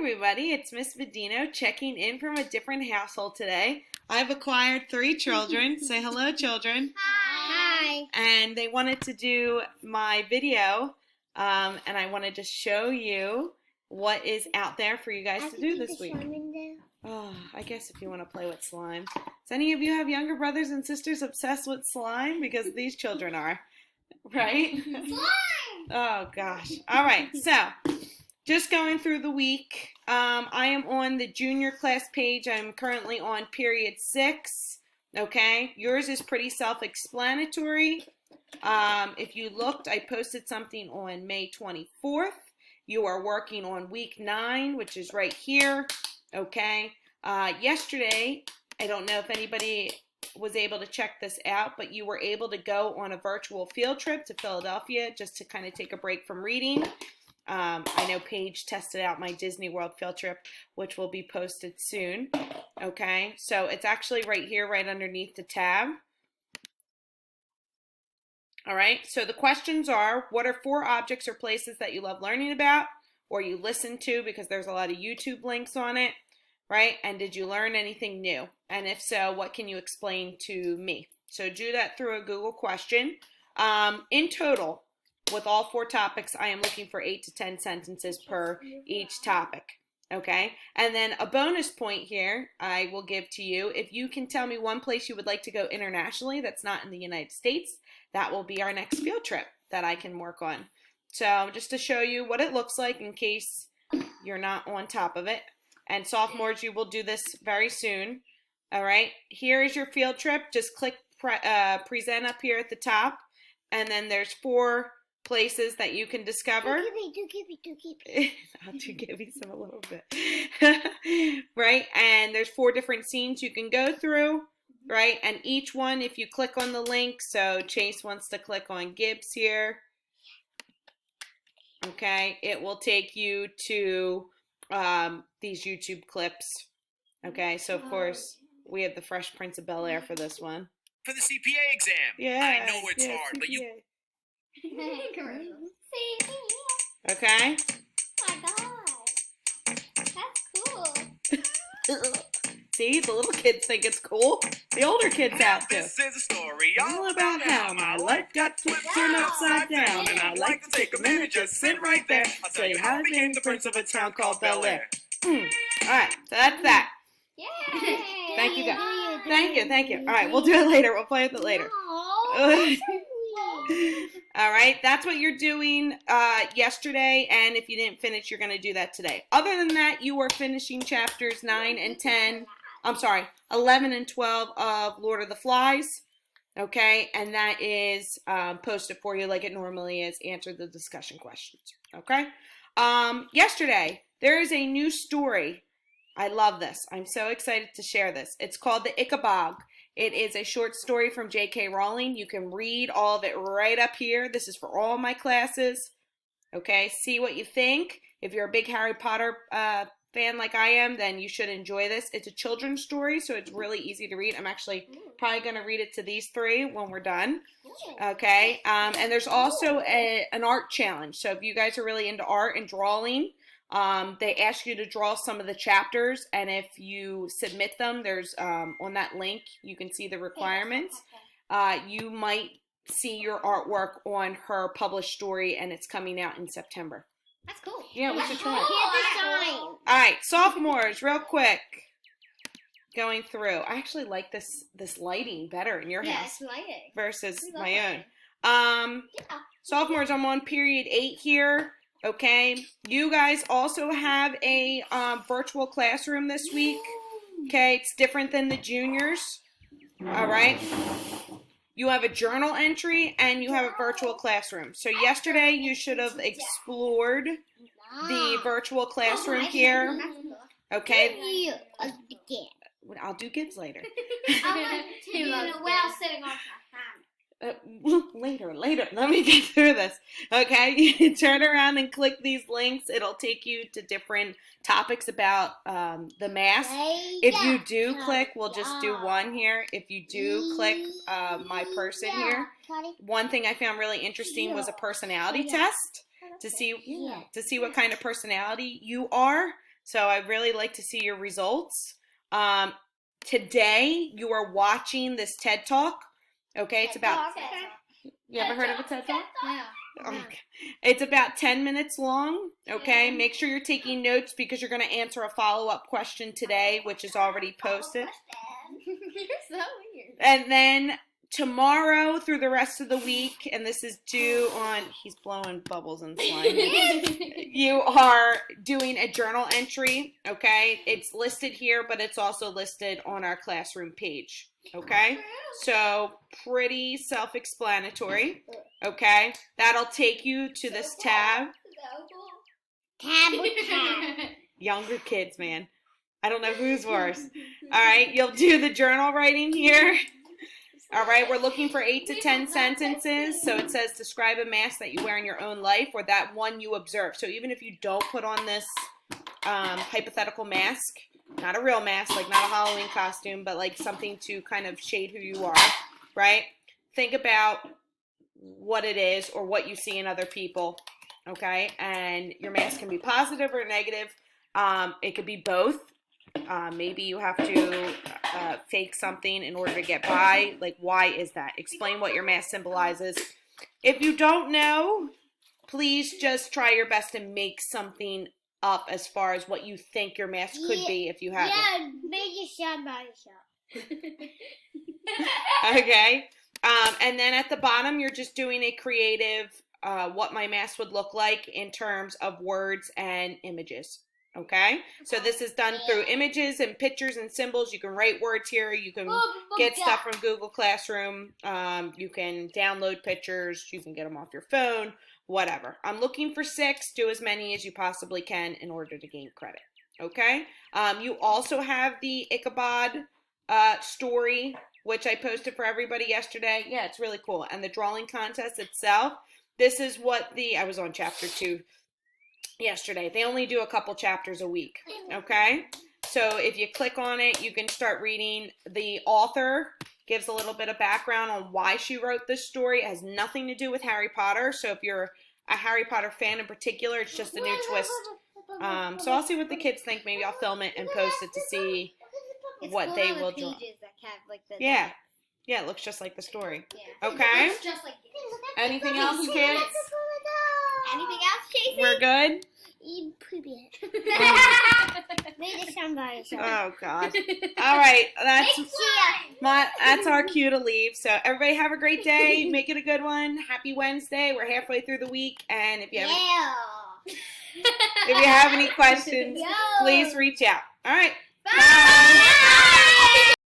everybody, it's Miss Medino checking in from a different household today. I've acquired 3 children. Say hello, children. Hi. And they wanted to do my video, and I wanted to show you what is out there for you guys to do this week. Oh, I guess if you want to play with slime. Does any of you have younger brothers and sisters obsessed with slime? Because these children are, right? Slime! Oh, gosh. All right, so just going through the week. I am on the junior class page. I'm currently on period 6. Okay, yours is pretty self-explanatory. If you looked, I posted something on May 24th. You are working on week 9, which is right here. Okay, yesterday, I don't know if anybody was able to check this out, but you were able to go on a virtual field trip to Philadelphia just to kind of take a break from reading. I know Paige tested out my Disney World field trip, which will be posted soon. Okay, so it's actually right here, right underneath the tab. All right, so the questions are, what are 4 objects or places that you love learning about or you listen to because there's a lot of YouTube links on it, right? And did you learn anything new? And if so, what can you explain to me? So do that through a Google question. In total, with all 4 topics, I am looking for 8 to 10 sentences per each topic. Okay, and then a bonus point here I will give to you. If you can tell me one place you would like to go internationally that's not in the United States, that will be our next field trip that I can work on. So just to show you what it looks like in case you're not on top of it. And sophomores, you will do this very soon. All right, here is your field trip. Just click present up here at the top. And then there's 4 places that you can discover. Do give me. I'll give you some a little bit. Right? And there's 4 different scenes you can go through. Right? And each one, if you click on the link, so Chase wants to click on Gibbs here. Okay, it will take you to these YouTube clips. Okay, so of course, we have the Fresh Prince of Bel-Air for this one. For the CPA exam. Yeah. I know it's hard, CPA. but you... Okay? Oh my god. That's cool. See, the little kids think it's cool. The older kids have to. This is a story All about how my life got turned upside down, and I'd like to take a minute, just sit right there. I'll tell you how I became the prince of a town called Bel-Air. Alright, so that's that. Yay! Thank you, guys. Thank you. Alright, we'll do it later. We'll play with it later. Alright, that's what you're doing yesterday, and if you didn't finish, you're going to do that today. Other than that, you are finishing chapters 9 and 10. I'm sorry, 11 and 12 of Lord of the Flies. Okay, and that is posted for you like it normally is. Answer the discussion questions. Okay, yesterday, there is a new story. I love this. I'm so excited to share this. It's called The Ichabod. It is a short story from J.K. Rowling. You can read all of it right up here. This is for all my classes. Okay, see what you think. If you're a big Harry Potter fan like I am, then you should enjoy this. It's a children's story, so it's really easy to read. I'm actually probably going to read it to these 3 when we're done. Okay, and there's also an art challenge. So if you guys are really into art and drawing, they ask you to draw some of the chapters, and if you submit them, there's on that link, you can see the requirements. You might see your artwork on her published story, and it's coming out in September. That's cool. Yeah, we should try it. Here's the sign. All right, sophomores, real quick. Going through. I actually like this lighting better in your house Yes, lighting. versus We love my own. lighting. Sophomores, I'm on period 8 here. Okay, you guys also have a virtual classroom this week. Okay, it's different than the juniors. All right. You have a journal entry and you have a virtual classroom. So yesterday you should have explored the virtual classroom here. Okay, I'll do Gibbs later. Well, sitting on my Later. Let me get through this. Okay, you turn around and click these links. It'll take you to different topics about the mass. If you do click, we'll just do one here. If you do click my person here, one thing I found really interesting was a personality test to see what kind of personality you are. So I really like to see your results. Today you are watching this TED Talk. Okay, it's about. You ever heard of a TED Talk? Yeah. Okay. It's about 10 minutes long. Okay, make sure you're taking notes because you're going to answer a follow-up question today, which is already posted. You're so weird. And then tomorrow through the rest of the week, and this is due on, he's blowing bubbles and slime. You are doing a journal entry, okay? It's listed here, but it's also listed on our classroom page, okay? So pretty self-explanatory, okay? That'll take you to this tab. Tab. Younger kids, man. I don't know who's worse. All right, you'll do the journal writing here. All right, we're looking for 8 to 10 sentences. So it says describe a mask that you wear in your own life or that one you observe. So even if you don't put on this hypothetical mask, not a real mask, like not a Halloween costume, but like something to kind of shade who you are, right? Think about what it is or what you see in other people, okay? And your mask can be positive or negative. It could be both. Maybe you have to fake something in order to get by. Like, why is that? Explain what your mask symbolizes. If you don't know, please just try your best to make something up as far as what you think your mask could be if you have it. Yeah, make it shop by shop. Okay. And then at the bottom, you're just doing a creative, what my mask would look like in terms of words and images. Okay, so this is done through images and pictures and symbols. You can write words here. You can get stuff from Google Classroom. You can download pictures. You can get them off your phone, whatever. I'm looking for 6. Do as many as you possibly can in order to gain credit. Okay, you also have the Ichabod story, which I posted for everybody yesterday. Yeah, it's really cool. And the drawing contest itself. This is what I was on chapter 2. Yesterday. They only do a couple chapters a week, okay? So if you click on it, you can start reading. The author gives a little bit of background on why she wrote this story. It has nothing to do with Harry Potter, so if you're a Harry Potter fan in particular, it's just a new twist. So I'll see what the kids think. Maybe I'll film it and post it to see what they will draw. Yeah, it looks just like the story. Yeah. Okay? It's just like Anything else, kids? Anything else, Casey? We're good? Made it sound by yourself. Oh, God. All right. That's our cue to leave. So everybody have a great day. Make it a good one. Happy Wednesday. We're halfway through the week. And if you have any questions, please reach out. All right. Bye.